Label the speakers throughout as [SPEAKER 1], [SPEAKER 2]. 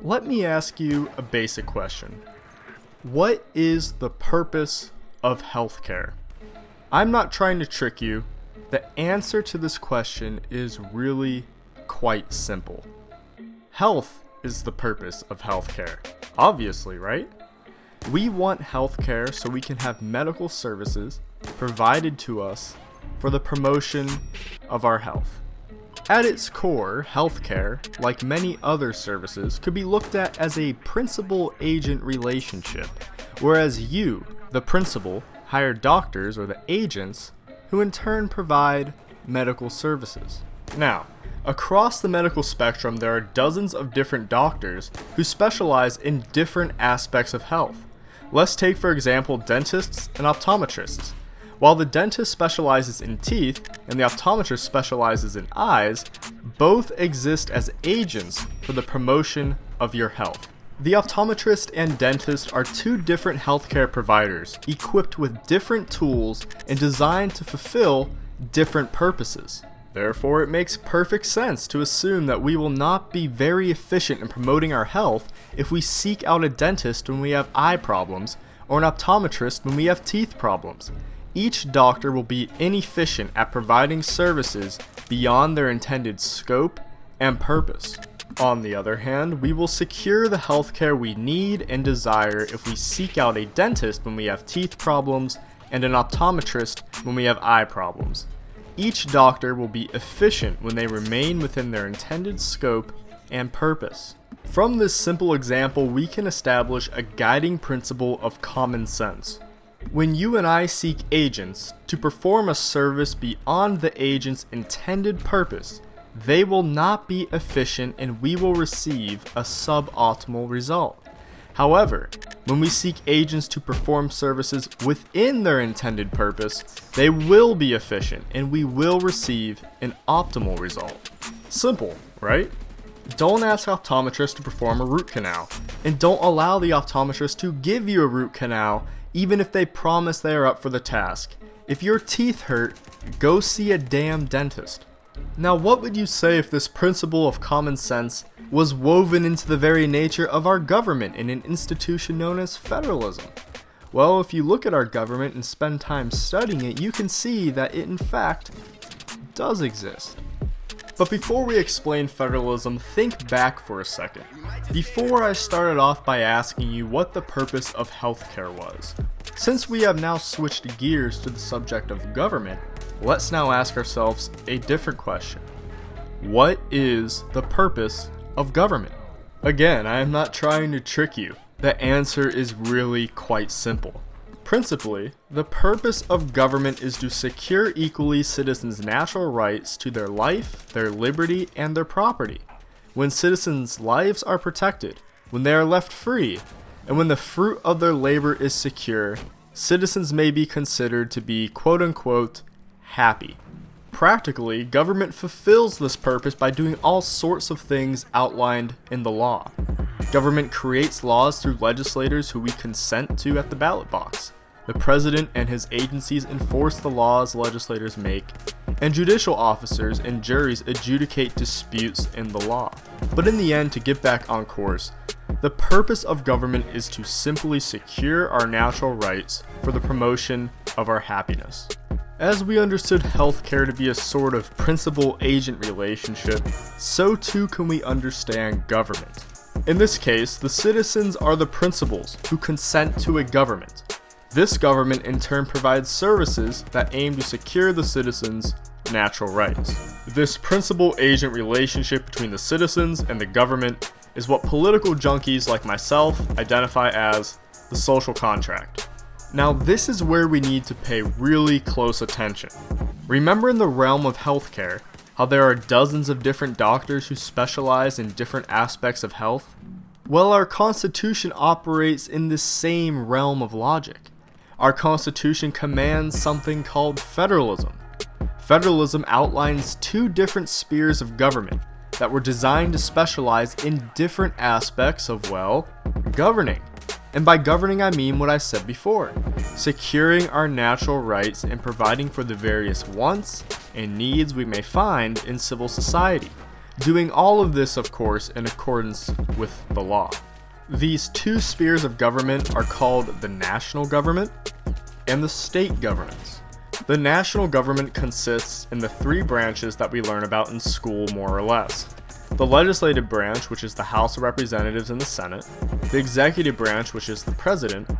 [SPEAKER 1] Let me ask you a basic question. What is the purpose of healthcare? I'm not trying to trick you. The answer to this question is really quite simple. Health is the purpose of healthcare. Obviously, right? We want healthcare so we can have medical services provided to us for the promotion of our health. At its core, healthcare, like many other services, could be looked at as a principal-agent relationship, whereas you, the principal, hire doctors or the agents who in turn provide medical services. Now, across the medical spectrum, there are dozens of different doctors who specialize in different aspects of health. Let's take, for example, dentists and optometrists. While the dentist specializes in teeth and the optometrist specializes in eyes, both exist as agents for the promotion of your health. The optometrist and dentist are two different healthcare providers equipped with different tools and designed to fulfill different purposes. Therefore, it makes perfect sense to assume that we will not be very efficient in promoting our health if we seek out a dentist when we have eye problems or an optometrist when we have teeth problems. Each doctor will be inefficient at providing services beyond their intended scope and purpose. On the other hand, we will secure the healthcare we need and desire if we seek out a dentist when we have teeth problems and an optometrist when we have eye problems. Each doctor will be efficient when they remain within their intended scope and purpose. From this simple example, we can establish a guiding principle of common sense. When you and I seek agents to perform a service beyond the agent's intended purpose, they will not be efficient and we will receive a suboptimal result. However, when we seek agents to perform services within their intended purpose, they will be efficient and we will receive an optimal result. Simple, right? Don't ask optometrists to perform a root canal, and don't allow the optometrist to give you a root canal even if they promise they are up for the task. If your teeth hurt, go see a damn dentist. Now, what would you say if this principle of common sense was woven into the very nature of our government in an institution known as federalism? Well, if you look at our government and spend time studying it, you can see that it in fact does exist. But before we explain federalism, think back for a second. Before I started off by asking you what the purpose of healthcare was. Since we have now switched gears to the subject of government, let's now ask ourselves a different question. What is the purpose of government? Again, I am not trying to trick you. The answer is really quite simple. Principally, the purpose of government is to secure equally citizens' natural rights to their life, their liberty, and their property. When citizens' lives are protected, when they are left free, and when the fruit of their labor is secure, citizens may be considered to be quote-unquote happy. Practically, government fulfills this purpose by doing all sorts of things outlined in the law. Government creates laws through legislators who we consent to at the ballot box. The president and his agencies enforce the laws legislators make, and judicial officers and juries adjudicate disputes in the law. But in the end, to get back on course, the purpose of government is to simply secure our natural rights for the promotion of our happiness. As we understood healthcare to be a sort of principal-agent relationship, so too can we understand government. In this case, the citizens are the principals who consent to a government. This government in turn provides services that aim to secure the citizens' natural rights. This principal-agent relationship between the citizens and the government is what political junkies like myself identify as the social contract. Now, this is where we need to pay really close attention. Remember in the realm of healthcare, how there are dozens of different doctors who specialize in different aspects of health? Well, our Constitution operates in the same realm of logic. Our Constitution commands something called federalism. Federalism outlines two different spheres of government that were designed to specialize in different aspects of, well, governing. And by governing, I mean what I said before, securing our natural rights and providing for the various wants and needs we may find in civil society. Doing all of this, of course, in accordance with the law. These two spheres of government are called the national government and the state governments. The national government consists in the three branches that we learn about in school more or less. The legislative branch, which is the House of Representatives and the Senate, the executive branch, which is the President,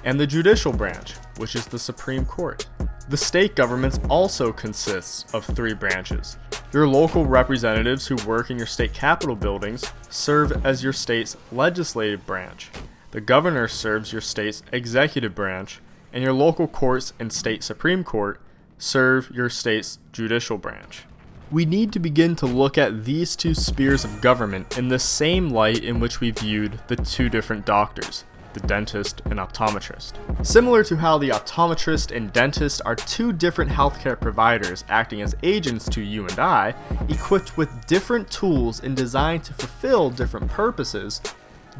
[SPEAKER 1] and the judicial branch, which is the Supreme Court. The state governments also consists of three branches. Your local representatives who work in your state capitol buildings serve as your state's legislative branch. The governor serves your state's executive branch, and your local courts and state Supreme Court serve your state's judicial branch. We need to begin to look at these two spheres of government in the same light in which we viewed the two different doctors, the dentist and optometrist. Similar to how the optometrist and dentist are two different healthcare providers acting as agents to you and I, equipped with different tools and designed to fulfill different purposes,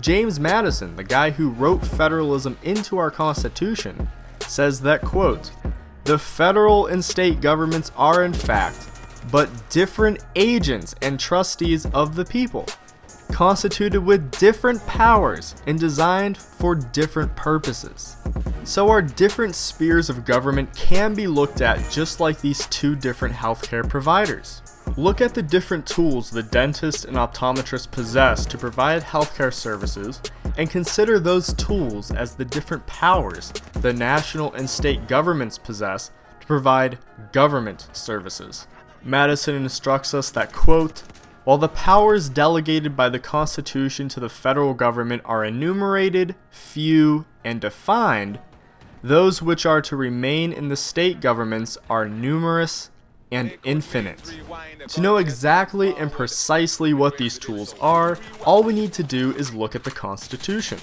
[SPEAKER 1] James Madison, the guy who wrote federalism into our Constitution, says that, quote, "The federal and state governments are in fact but different agents and trustees of the people, constituted with different powers and designed for different purposes." So our different spheres of government can be looked at just like these two different healthcare providers. Look at the different tools the dentist and optometrist possess to provide healthcare services, and consider those tools as the different powers the national and state governments possess to provide government services. Madison instructs us that, quote, "While the powers delegated by the Constitution to the federal government are enumerated, few, and defined, those which are to remain in the state governments are numerous and infinite." To know exactly and precisely what these tools are, all we need to do is look at the Constitution.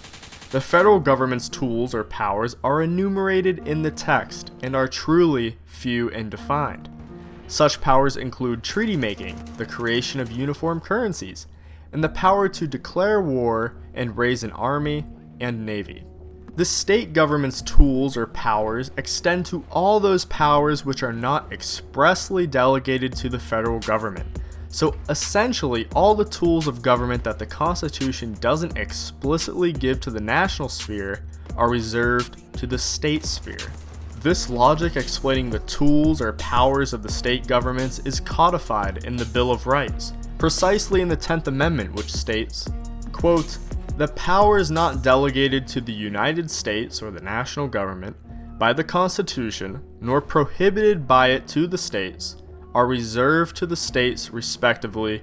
[SPEAKER 1] The federal government's tools or powers are enumerated in the text and are truly few and defined. Such powers include treaty making, the creation of uniform currencies, and the power to declare war and raise an army and navy. The state government's tools or powers extend to all those powers which are not expressly delegated to the federal government. So essentially, all the tools of government that the Constitution doesn't explicitly give to the national sphere are reserved to the state sphere. This logic explaining the tools or powers of the state governments is codified in the Bill of Rights, precisely in the 10th Amendment, which states, quote, "The powers not delegated to the United States or the national government by the Constitution, nor prohibited by it to the states, are reserved to the states respectively,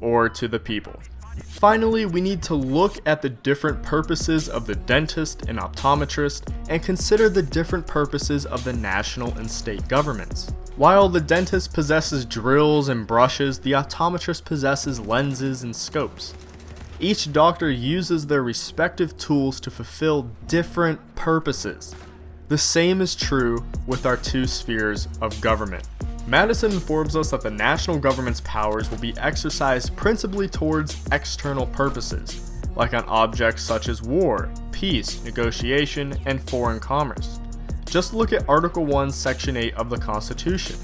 [SPEAKER 1] or to the people." Finally, we need to look at the different purposes of the dentist and optometrist and consider the different purposes of the national and state governments. While the dentist possesses drills and brushes, the optometrist possesses lenses and scopes. Each doctor uses their respective tools to fulfill different purposes. The same is true with our two spheres of government. Madison informs us that the national government's powers will be exercised principally towards external purposes, like on objects such as war, peace, negotiation, and foreign commerce. Just look at Article 1, Section 8 of the Constitution,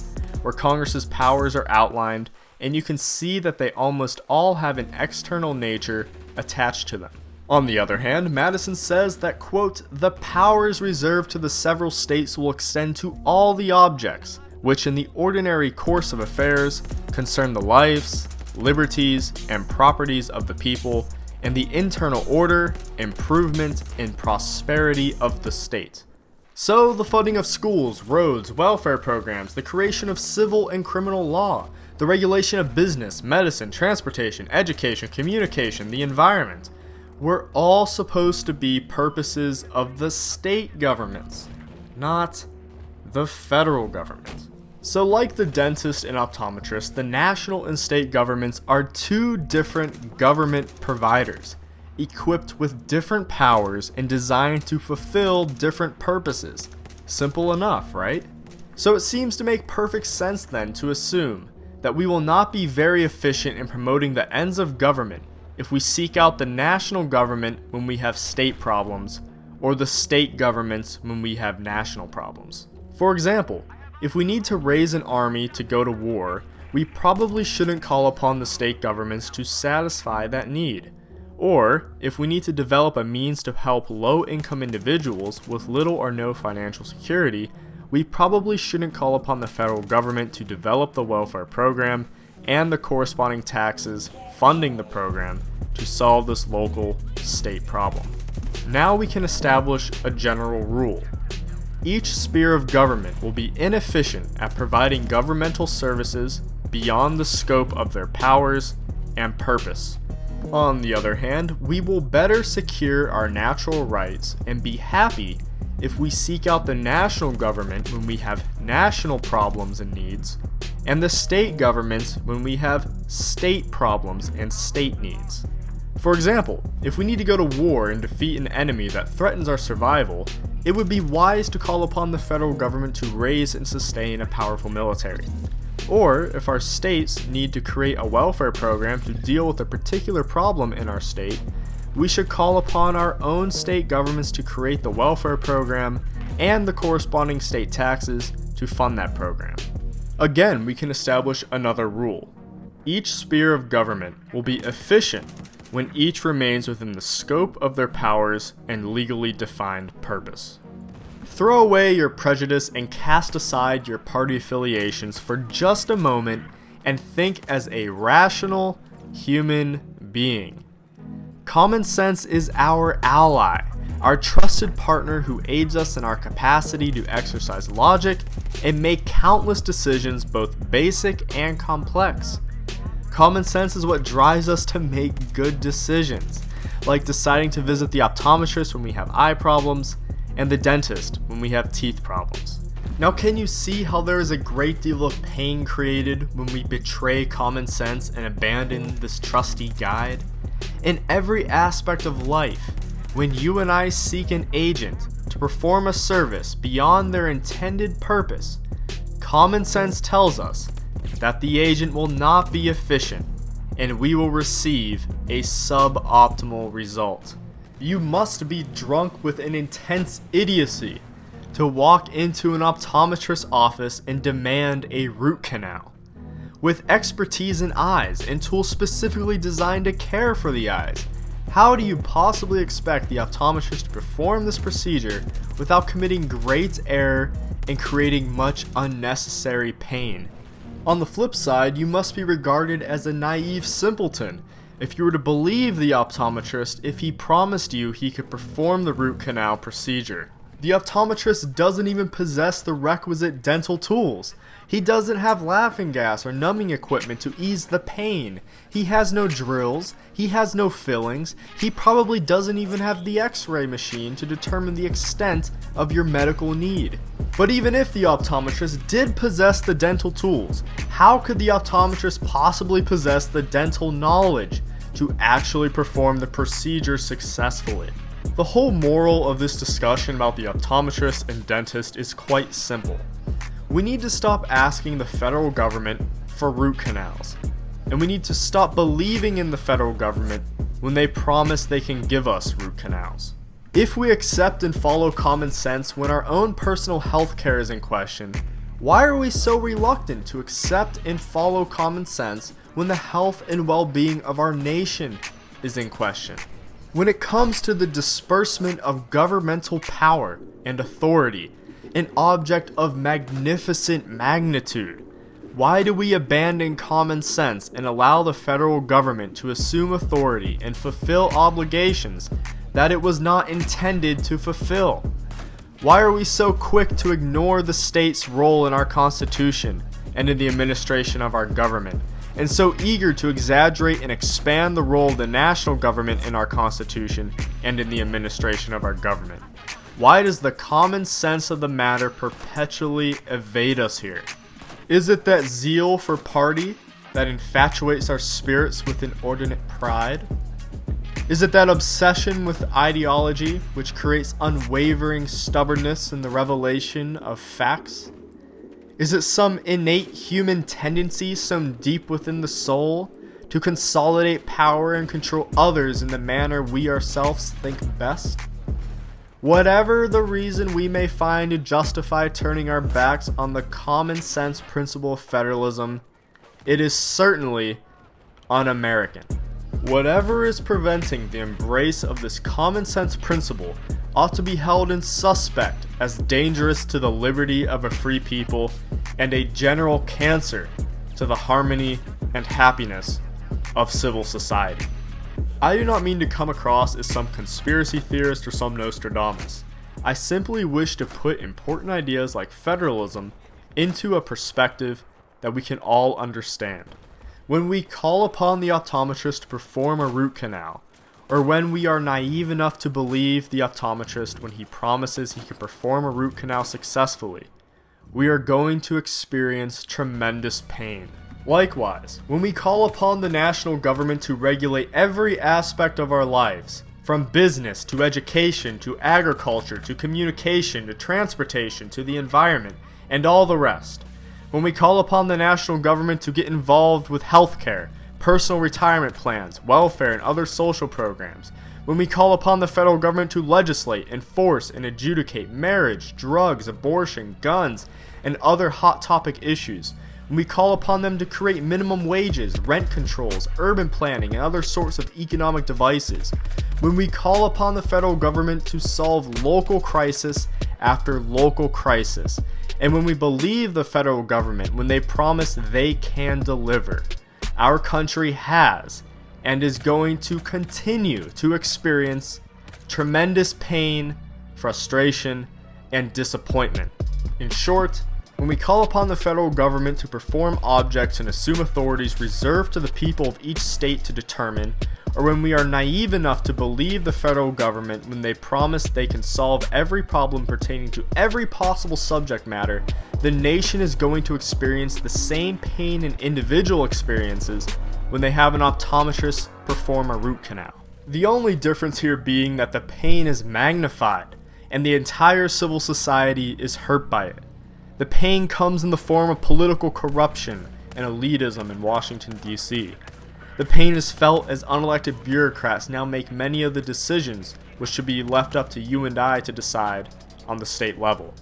[SPEAKER 1] where Congress's powers are outlined, and you can see that they almost all have an external nature attached to them. On the other hand, Madison says that, quote, "The powers reserved to the several states will extend to all the objects which in the ordinary course of affairs concern the lives, liberties, and properties of the people, and the internal order, improvement, and prosperity of the state." So, the funding of schools, roads, welfare programs, the creation of civil and criminal law, the regulation of business, medicine, transportation, education, communication, the environment, were all supposed to be purposes of the state governments, not the federal government. So like the dentist and optometrist, the national and state governments are two different government providers, equipped with different powers and designed to fulfill different purposes. Simple enough, right? So it seems to make perfect sense then to assume that we will not be very efficient in promoting the ends of government if we seek out the national government when we have state problems, or the state governments when we have national problems. For example, if we need to raise an army to go to war, we probably shouldn't call upon the state governments to satisfy that need. Or, if we need to develop a means to help low-income individuals with little or no financial security, we probably shouldn't call upon the federal government to develop the welfare program and the corresponding taxes funding the program to solve this local state problem. Now we can establish a general rule. Each sphere of government will be inefficient at providing governmental services beyond the scope of their powers and purpose. On the other hand, we will better secure our natural rights and be happy if we seek out the national government when we have national problems and needs, and the state governments when we have state problems and state needs. For example, if we need to go to war and defeat an enemy that threatens our survival, it would be wise to call upon the federal government to raise and sustain a powerful military. Or, if our states need to create a welfare program to deal with a particular problem in our state, we should call upon our own state governments to create the welfare program and the corresponding state taxes to fund that program. Again, we can establish another rule. Each sphere of government will be efficient when each remains within the scope of their powers and legally defined purpose. Throw away your prejudice and cast aside your party affiliations for just a moment and think as a rational human being. Common sense is our ally, our trusted partner who aids us in our capacity to exercise logic and make countless decisions, both basic and complex. Common sense is what drives us to make good decisions, like deciding to visit the optometrist when we have eye problems, and the dentist when we have teeth problems. Now, can you see how there is a great deal of pain created when we betray common sense and abandon this trusty guide? In every aspect of life, when you and I seek an agent to perform a service beyond their intended purpose, common sense tells us that the agent will not be efficient and we will receive a suboptimal result. You must be drunk with an intense idiocy to walk into an optometrist's office and demand a root canal. With expertise in eyes and tools specifically designed to care for the eyes, how do you possibly expect the optometrist to perform this procedure without committing great error and creating much unnecessary pain? On the flip side, you must be regarded as a naive simpleton if you were to believe the optometrist if he promised you he could perform the root canal procedure. The optometrist doesn't even possess the requisite dental tools. He doesn't have laughing gas or numbing equipment to ease the pain. He has no drills. He has no fillings. He probably doesn't even have the X-ray machine to determine the extent of your medical need. But even if the optometrist did possess the dental tools, how could the optometrist possibly possess the dental knowledge to actually perform the procedure successfully? The whole moral of this discussion about the optometrist and dentist is quite simple. We need to stop asking the federal government for root canals, and we need to stop believing in the federal government when they promise they can give us root canals. If we accept and follow common sense when our own personal health care is in question, why are we so reluctant to accept and follow common sense when the health and well-being of our nation is in question? When it comes to the disbursement of governmental power and authority, an object of magnificent magnitude, why do we abandon common sense and allow the federal government to assume authority and fulfill obligations that it was not intended to fulfill? Why are we so quick to ignore the state's role in our Constitution and in the administration of our government, and so eager to exaggerate and expand the role of the national government in our Constitution and in the administration of our government? Why does the common sense of the matter perpetually evade us here? Is it that zeal for party that infatuates our spirits with inordinate pride? Is it that obsession with ideology which creates unwavering stubbornness in the revelation of facts? Is it some innate human tendency sown deep within the soul to consolidate power and control others in the manner we ourselves think best? Whatever the reason we may find to justify turning our backs on the common sense principle of federalism, it is certainly un-American. Whatever is preventing the embrace of this common sense principle ought to be held in suspect as dangerous to the liberty of a free people and a general cancer to the harmony and happiness of civil society. I do not mean to come across as some conspiracy theorist or some Nostradamus. I simply wish to put important ideas like federalism into a perspective that we can all understand. When we call upon the optometrist to perform a root canal, or when we are naive enough to believe the optometrist when he promises he can perform a root canal successfully, we are going to experience tremendous pain. Likewise, when we call upon the national government to regulate every aspect of our lives, from business to education to agriculture to communication to transportation to the environment and all the rest, when we call upon the national government to get involved with healthcare, personal retirement plans, welfare, and other social programs, when we call upon the federal government to legislate, enforce, and adjudicate marriage, drugs, abortion, guns, and other hot topic issues, when we call upon them to create minimum wages, rent controls, urban planning, and other sorts of economic devices, when we call upon the federal government to solve local crisis after local crisis, and when we believe the federal government when they promise they can deliver, our country has and is going to continue to experience tremendous pain, frustration, and disappointment. In short, when we call upon the federal government to perform objects and assume authorities reserved to the people of each state to determine, or when we are naive enough to believe the federal government when they promise they can solve every problem pertaining to every possible subject matter, the nation is going to experience the same pain and individual experiences when they have an optometrist perform a root canal. The only difference here being that the pain is magnified and the entire civil society is hurt by it. The pain comes in the form of political corruption and elitism in Washington, D.C. The pain is felt as unelected bureaucrats now make many of the decisions which should be left up to you and I to decide on the state level.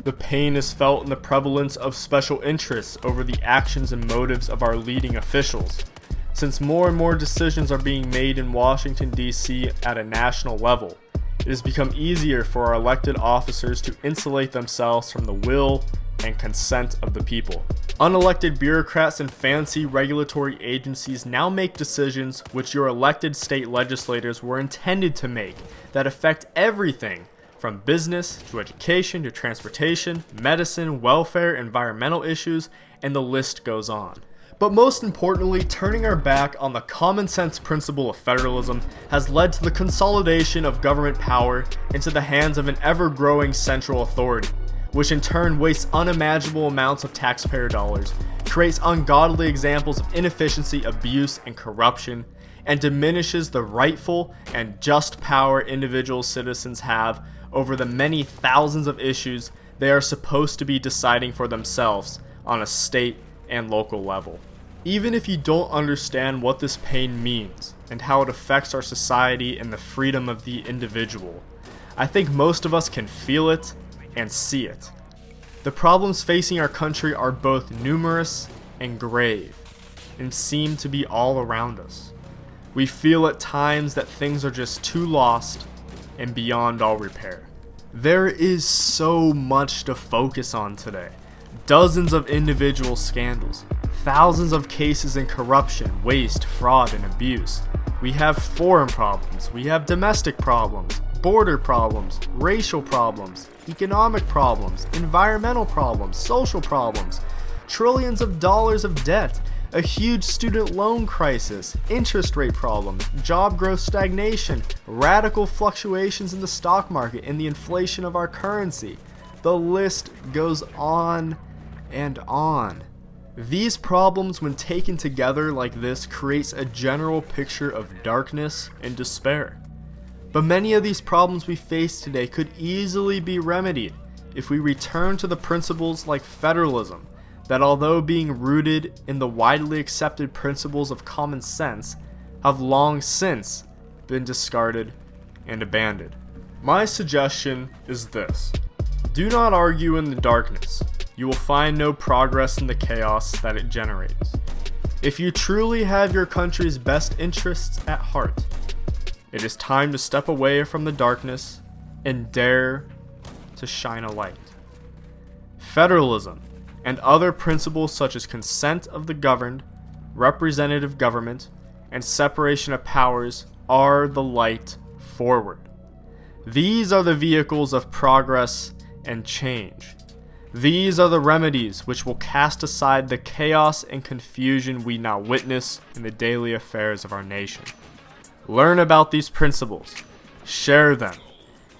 [SPEAKER 1] The pain is felt in the prevalence of special interests over the actions and motives of our leading officials. Since more and more decisions are being made in Washington, D.C. at a national level, it has become easier for our elected officers to insulate themselves from the will and consent of the people. Unelected bureaucrats and fancy regulatory agencies now make decisions which your elected state legislators were intended to make that affect everything from business to education to transportation, medicine, welfare, environmental issues, and the list goes on. But most importantly, turning our back on the common sense principle of federalism has led to the consolidation of government power into the hands of an ever-growing central authority, which in turn wastes unimaginable amounts of taxpayer dollars, creates ungodly examples of inefficiency, abuse, and corruption, and diminishes the rightful and just power individual citizens have over the many thousands of issues they are supposed to be deciding for themselves on a state and local level. Even if you don't understand what this pain means and how it affects our society and the freedom of the individual, I think most of us can feel it and see it. The problems facing our country are both numerous and grave, and seem to be all around us. We feel at times that things are just too lost and beyond all repair. There is so much to focus on today. Dozens of individual scandals, thousands of cases in corruption, waste, fraud, and abuse. We have foreign problems, we have domestic problems, border problems, racial problems, economic problems, environmental problems, social problems, trillions of dollars of debt, a huge student loan crisis, interest rate problems, job growth stagnation, radical fluctuations in the stock market, and the inflation of our currency. The list goes on and on. These problems, when taken together like this, creates a general picture of darkness and despair. But many of these problems we face today could easily be remedied if we return to the principles like federalism, that although being rooted in the widely accepted principles of common sense, have long since been discarded and abandoned. My suggestion is this: do not argue in the darkness. You will find no progress in the chaos that it generates. If you truly have your country's best interests at heart, it is time to step away from the darkness and dare to shine a light. Federalism and other principles such as consent of the governed, representative government, and separation of powers are the light forward. These are the vehicles of progress and change. These are the remedies which will cast aside the chaos and confusion we now witness in the daily affairs of our nation. Learn about these principles, share them,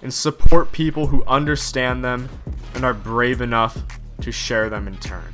[SPEAKER 1] and support people who understand them and are brave enough to share them in turn.